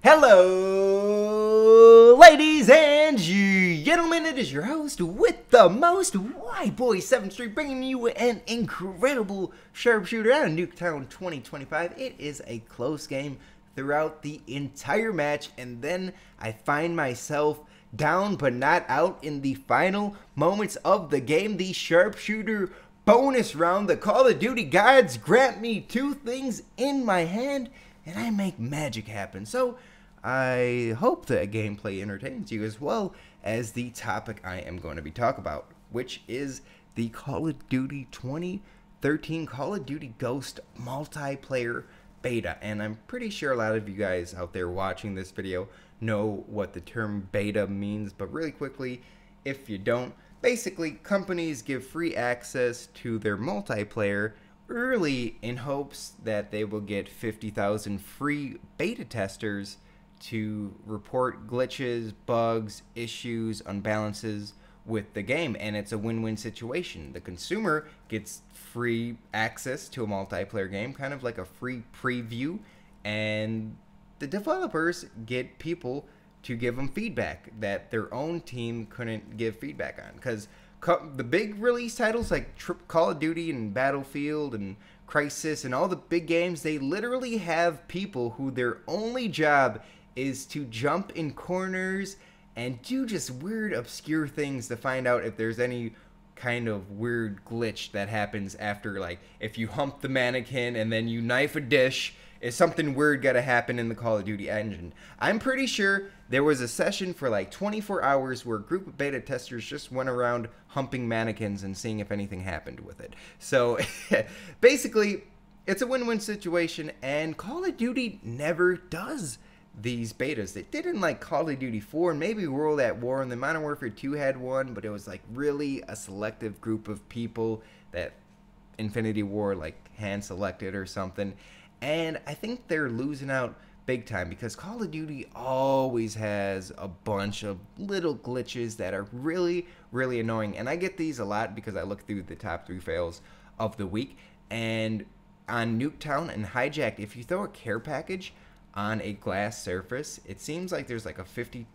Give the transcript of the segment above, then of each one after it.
Hello, ladies and gentlemen, it is your host with the most, Whiteboy7thst, bringing you an incredible Sharpshooter out of Nuketown 2025. It is a close game throughout the entire match, and then I find myself down but not out in the final moments of the game. The Sharpshooter bonus round, the Call of Duty gods grant me two things in my hand, and I make magic happen. So I hope that gameplay entertains you as well as the topic I am going to be talking about, which is the Call of Duty 2013 Call of Duty Ghost multiplayer beta. And I'm pretty sure a lot of you guys out there watching this video know what the term beta means, but really quickly, if you don't, basically companies give free access to their multiplayer early in hopes that they will get 50,000 free beta testers to report glitches, bugs, issues, unbalances with the game, and it's a win-win situation. The consumer gets free access to a multiplayer game, kind of like a free preview, and the developers get people to give them feedback that their own team couldn't give feedback on, because the big release titles like Call of Duty and Battlefield and Crisis and all the big games, they literally have people who their only job is to jump in corners and do just weird, obscure things to find out if there's any kind of weird glitch that happens after, like, if you hump the mannequin and then you knife a dish, is something weird gotta happen in the Call of Duty engine. I'm pretty sure there was a session for like 24 hours where a group of beta testers just went around humping mannequins and seeing if anything happened with it. So basically, it's a win-win situation, and Call of Duty never does these betas. It did in like Call of Duty 4 and maybe World at War, and the Modern Warfare 2 had one, but it was like really a selective group of people that Infinity War like hand selected or something. And I think they're losing out big time because Call of Duty always has a bunch of little glitches that are really, really annoying. And I get these a lot because I look through the top 3 fails of the week. And on Nuketown and Hijacked, if you throw a care package on a glass surface, it seems like there's like a 50%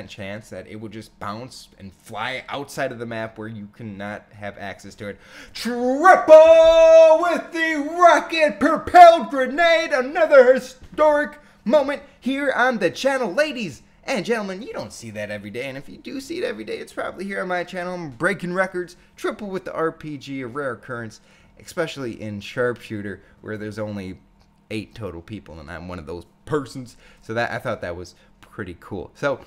chance that it will just bounce and fly outside of the map where you cannot have access to it. Triple with the rocket propelled grenade, another historic moment here on the channel. Ladies and gentlemen, you don't see that every day, and if you do see it every day, it's probably here on my channel. I'm breaking records. Triple with the RPG, a rare occurrence, especially in Sharpshooter where there's only 8 total people and I'm one of those persons. So that, I thought that was pretty cool. So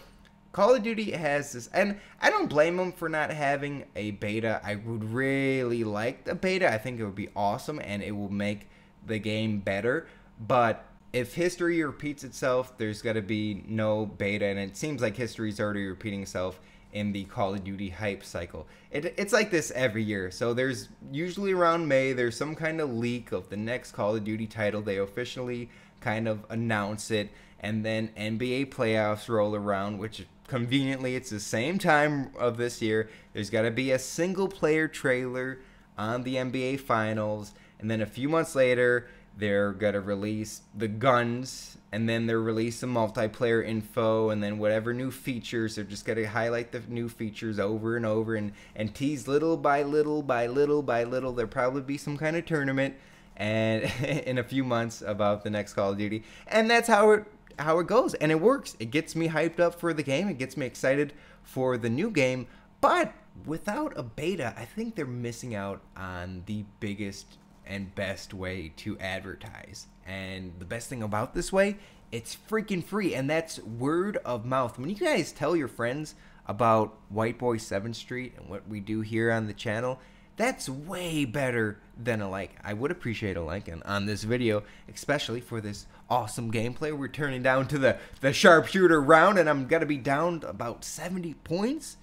Call of Duty has this, and I don't blame them for not having a beta. I would really like the beta. I think it would be awesome and it will make the game better. But if history repeats itself, there's got to be no beta, and it seems like history is already repeating itself in the Call of Duty hype cycle. It's like this every year. So there's usually around May, there's some kind of leak of the next Call of Duty title. They officially kind of announce it, and then NBA playoffs roll around, which conveniently it's the same time of this year. There's got to be a single player trailer on the NBA finals, and then a few months later they're gonna release the guns, and then they'll release some multiplayer info, and then whatever new features, they're just gonna highlight the new features over and over and tease little by little by little by little. There'll probably be some kind of tournament and in a few months about the next Call of Duty, and that's how it goes, and it works. It gets me hyped up for the game. It gets me excited for the new game. But without a beta, I think they're missing out on the biggest and best way to advertise. And the best thing about this way, it's freaking free, and that's word of mouth. When you guys tell your friends about Whiteboy7thst and what we do here on the channel, that's way better than a like. I would appreciate a like on this video, especially for this awesome gameplay. We're turning down to the Sharpshooter round, and I'm gonna be down about 70 points.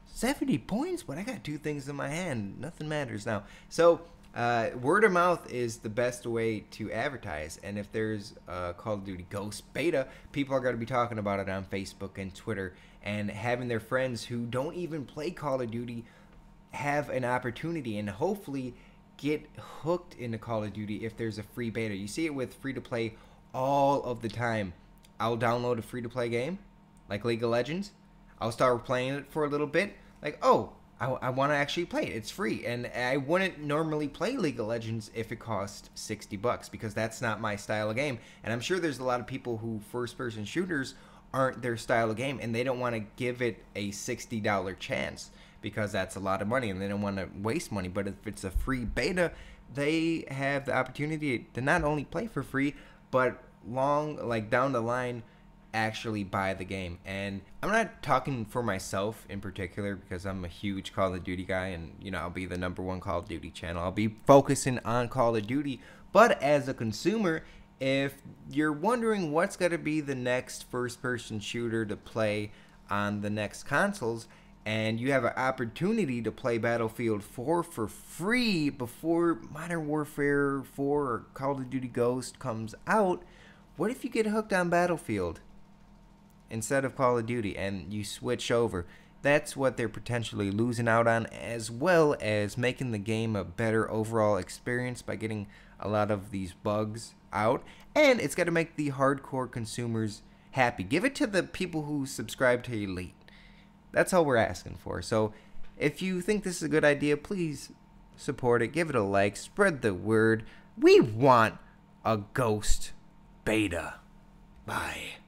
70 points? But I got 2 things in my hand. Nothing matters now. So word of mouth is the best way to advertise, and if there's a Call of Duty Ghost beta, people are going to be talking about it on Facebook and Twitter, and having their friends who don't even play Call of Duty have an opportunity and hopefully get hooked into Call of Duty if there's a free beta. You see it with free-to-play all of the time. I'll download a free-to-play game, like League of Legends. I'll start playing it for a little bit. Like, oh, I want to actually play it. It's free. And I wouldn't normally play League of Legends if it cost $60 because that's not my style of game. And I'm sure there's a lot of people who first-person shooters aren't their style of game, and they don't want to give it a $60 chance because that's a lot of money, and they don't want to waste money. But if it's a free beta, they have the opportunity to not only play for free, but down the line, actually buy the game. And I'm not talking for myself in particular because I'm a huge Call of Duty guy, and I'll be the #1 Call of Duty channel. I'll be focusing on Call of Duty. But as a consumer, if you're wondering what's going to be the next first-person shooter to play on the next consoles, and you have an opportunity to play Battlefield 4 for free before Modern Warfare 4 or Call of Duty Ghost comes out, what if you get hooked on Battlefield instead of Call of Duty and you switch over? That's what they're potentially losing out on, as well as making the game a better overall experience by getting a lot of these bugs out. And it's got to make the hardcore consumers happy. Give it to the people who subscribe to Elite. That's all we're asking for. So if you think this is a good idea, please support it. Give it a like. Spread the word. We want a Ghost beta. Bye.